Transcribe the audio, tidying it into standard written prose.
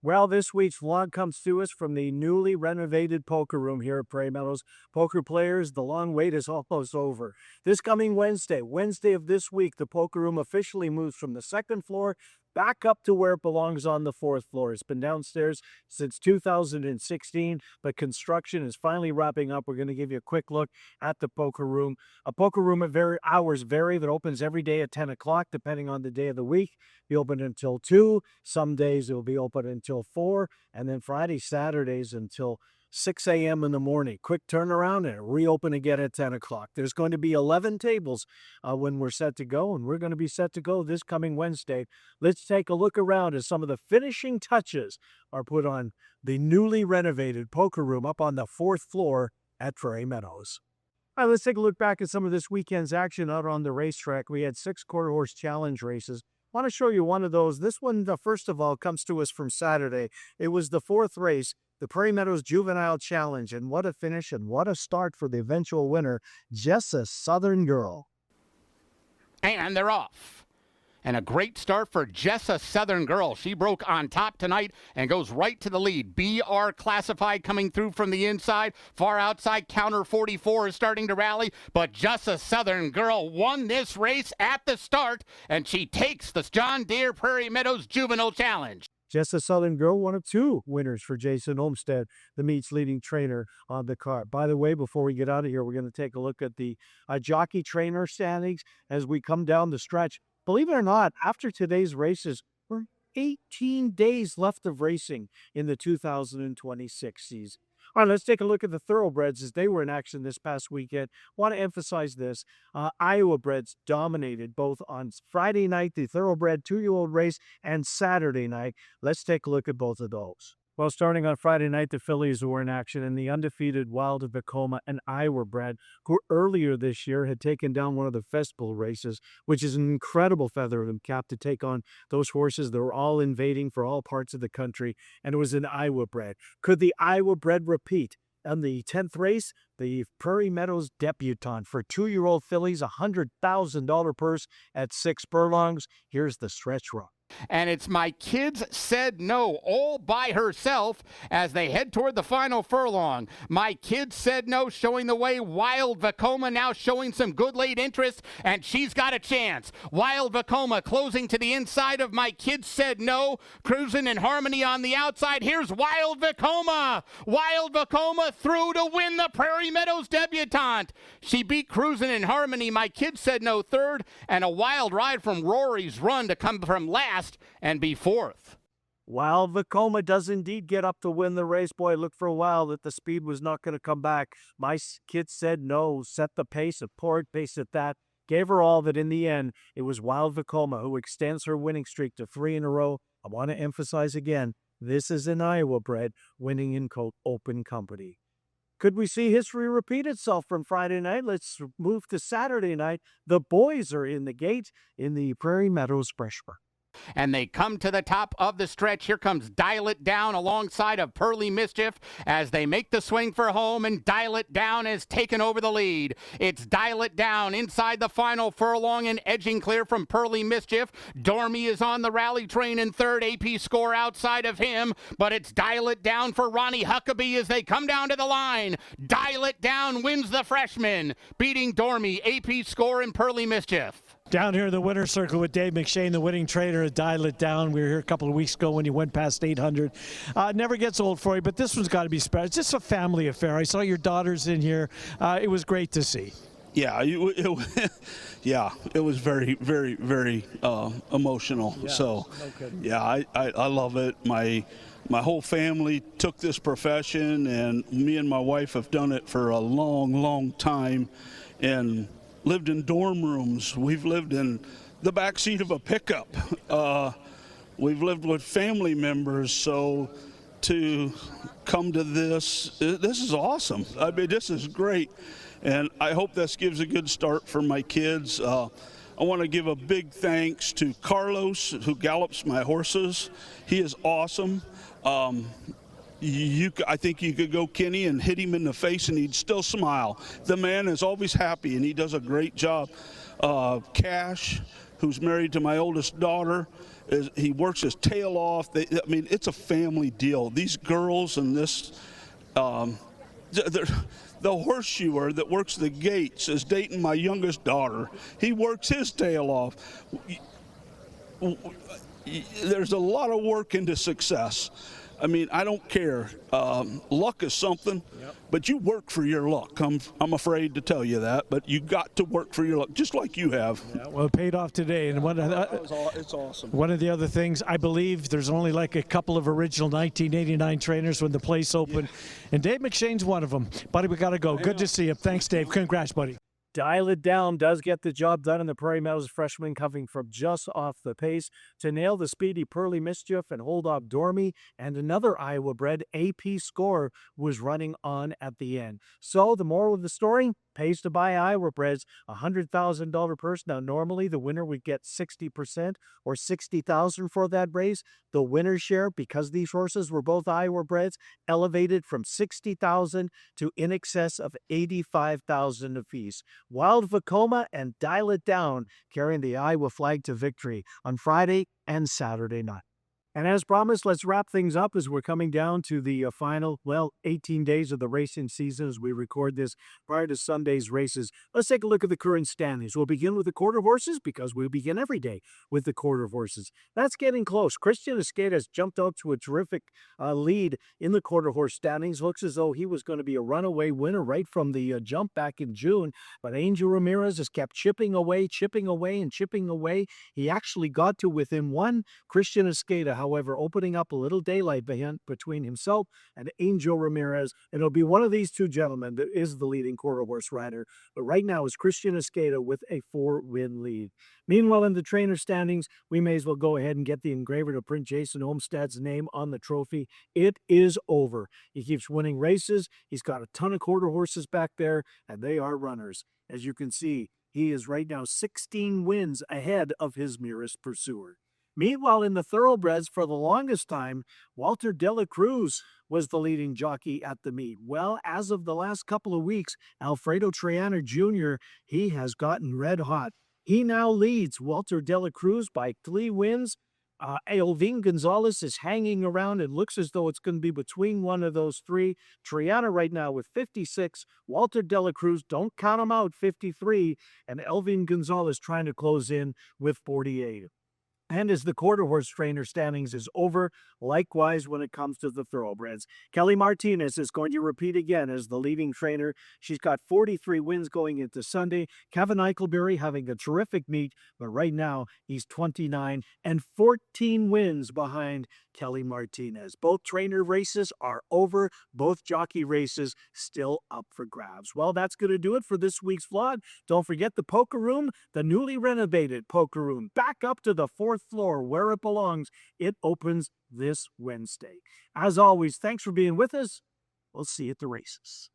Well, this week's vlog comes to us from the newly renovated poker room here at Prairie Meadows. Poker players, the long wait is almost over. This coming Wednesday of this week, the poker room officially moves from the second floor back up to where it belongs on the fourth floor. It's been downstairs since 2016, but construction is finally wrapping up. We're going to give you a quick look at the poker room. A poker room at hours vary. That opens every day at 10 o'clock, depending on the day of the week. Be open until 2. Some days it will be open until 4, and then Friday, Saturdays until 6 a.m. in the morning. Quick turnaround and reopen again at 10 o'clock. There's going to be 11 tables when we're set to go, and we're going to be set to go this coming Wednesday. Let's take a look around as some of the finishing touches are put on the newly renovated poker room up on the fourth floor at Prairie Meadows. All right, let's take a look back at some of this weekend's action out on the racetrack. We had 6 quarter horse challenge races. I want to show you one of those. This one, first of all, comes to us from Saturday. It was the 4th race, the Prairie Meadows Juvenile Challenge, and what a finish and what a start for the eventual winner, Jessa Southern Girl. And they're off. And a great start for Jessa Southern Girl. She broke on top tonight and goes right to the lead. BR Classified coming through from the inside. Far outside, Counter 44 is starting to rally. But Jessa Southern Girl won this race at the start, and she takes the John Deere Prairie Meadows Juvenile Challenge. Jessa Southern Girl, one of 2 winners for Jason Olmstead, the meet's leading trainer on the card. By the way, before we get out of here, we're going to take a look at the jockey trainer standings as we come down the stretch. Believe it or not, after today's races, we're 18 days left of racing in the 2026 season. All right, let's take a look at the Thoroughbreds as they were in action this past weekend. Want to emphasize this. Iowa Breds dominated both on Friday night, the Thoroughbred 2-year-old race, and Saturday night. Let's take a look at both of those. Well, starting on Friday night, the fillies were in action, and the undefeated Wild of Vacoma and Iowa Bred, who earlier this year had taken down one of the festival races, which is an incredible feather in the cap to take on those horses that were all invading for all parts of the country, and it was an Iowa Bred. Could the Iowa Bred repeat? On the 10th race, the Prairie Meadows debutante for 2-year-old fillies, $100,000 purse at 6 furlongs. Here's the stretch run. And it's My Kids Said No all by herself as they head toward the final furlong. My Kids Said No showing the way. Wild Vacoma now showing some good late interest, and she's got a chance. Wild Vacoma closing to the inside of My Kids Said No, cruising in harmony on the outside. Here's Wild Vacoma. Wild Vacoma through to win the Prairie Meadows debutante. She beat Cruising in Harmony, My Kids Said No third, and a wild ride from Rory's Run to come from last and be 4th. Wild Vacoma does indeed get up to win the race. Boy, looked for a while that the speed was not going to come back. My Kids Said No, set the pace, a poor pace at that. Gave her all that in the end, it was Wild Vacoma who extends her winning streak to 3 in a row. I want to emphasize again, this is an Iowa Bred winning in open company. Could we see history repeat itself from Friday night? Let's move to Saturday night. The boys are in the gate in the Prairie Meadows Freshman. And they come to the top of the stretch. Here comes Dial It Down alongside of Pearly Mischief as they make the swing for home, and Dial It Down has taken over the lead. It's Dial It Down inside the final furlong and edging clear from Pearly Mischief. Dormy is on the rally train in third. AP Score outside of him, but it's Dial It Down for Ronnie Huckabee as they come down to the line. Dial It Down wins the freshman, beating Dormy, AP Score, and Pearly Mischief. Down here in the winner's circle with Dave McShane, the winning trainer at Dial It Down. We were here a couple of weeks ago when you went past 800. Never gets old for you, but this one's got to be special. It's just a family affair. I saw your daughters in here. It was great to see. Yeah, it was very, very, very emotional. Yeah, so, no yeah, I love it. My whole family took this profession, and me and my wife have done it for a long, long time, and lived in dorm rooms. We've lived in the back seat of a pickup. We've lived with family members. So to come to this is awesome. I mean, this is great. And I hope this gives a good start for my kids. I want to give a big thanks to Carlos, who gallops my horses. He is awesome. I think you could go Kenny and hit him in the face and he'd still smile. The man is always happy and he does a great job. Cash, who's married to my oldest daughter, He works his tail off. I mean, it's a family deal. These girls and this, the horseshoer that works the gates is dating my youngest daughter. He works his tail off. There's a lot of work into success. I mean, I don't care. Luck is something, but you work for your luck. I'm afraid to tell you that, but you got to work for your luck, just like you have. Yeah, well, it paid off today. And It's awesome. one of the other things, I believe there's only like a couple of original 1989 trainers when the place opened, and Dave McShane's one of them. Buddy, we got to go. Good to see you. Thanks, Dave. Congrats, buddy. Dial It Down does get the job done, and the Prairie Meadows freshman coming from just off the pace to nail the speedy Pearly Mischief and hold off Dormy, and another Iowa bred AP Score was running on at the end. So the moral of the story, pays to buy Iowa breds, $100,000 purse. Now normally the winner would get 60% or $60,000 for that race. The winner's share, because these horses were both Iowa breds, elevated from $60,000 to in excess of $85,000 apiece. Wild Vacoma and Dial It Down carrying the Iowa flag to victory on Friday and Saturday night. And as promised, let's wrap things up as we're coming down to the final, 18 days of the racing season as we record this prior to Sunday's races. Let's take a look at the current standings. We'll begin with the quarter horses because we begin every day with the quarter horses. That's getting close. Christian Escada has jumped up to a terrific lead in the quarter horse standings. Looks as though he was going to be a runaway winner right from the jump back in June. But Angel Ramirez has kept chipping away, and chipping away. He actually got to within one. Christian Escada, however, opening up a little daylight between himself and Angel Ramirez. And it'll be one of these two gentlemen that is the leading quarter horse rider. But right now is Christian Escada with a 4-win lead. Meanwhile, in the trainer standings, we may as well go ahead and get the engraver to print Jason Olmsted's name on the trophy. It is over. He keeps winning races. He's got a ton of quarter horses back there, and they are runners. As you can see, he is right now 16 wins ahead of his nearest pursuer. Meanwhile, in the thoroughbreds, for the longest time, Walter De La Cruz was the leading jockey at the meet. Well, as of the last couple of weeks, Alfredo Triana Jr., he has gotten red hot. He now leads Walter De La Cruz by 3 wins. Elvin Gonzalez is hanging around and looks as though it's going to be between one of those three. Triana right now with 56. Walter De La Cruz, don't count him out, 53. And Elvin Gonzalez trying to close in with 48. And as the quarter horse trainer standings is over, likewise when it comes to the thoroughbreds. Kelly Martinez is going to repeat again as the leading trainer. She's got 43 wins going into Sunday. Kevin Eichelberry having a terrific meet, but right now he's 29 and 14 wins behind Kelly Martinez. Both trainer races are over. Both jockey races still up for grabs. Well, that's going to do it for this week's vlog. Don't forget the poker room, the newly renovated poker room, back up to the 4th floor where it belongs. It opens this Wednesday. As always, thanks for being with us. We'll see you at the races.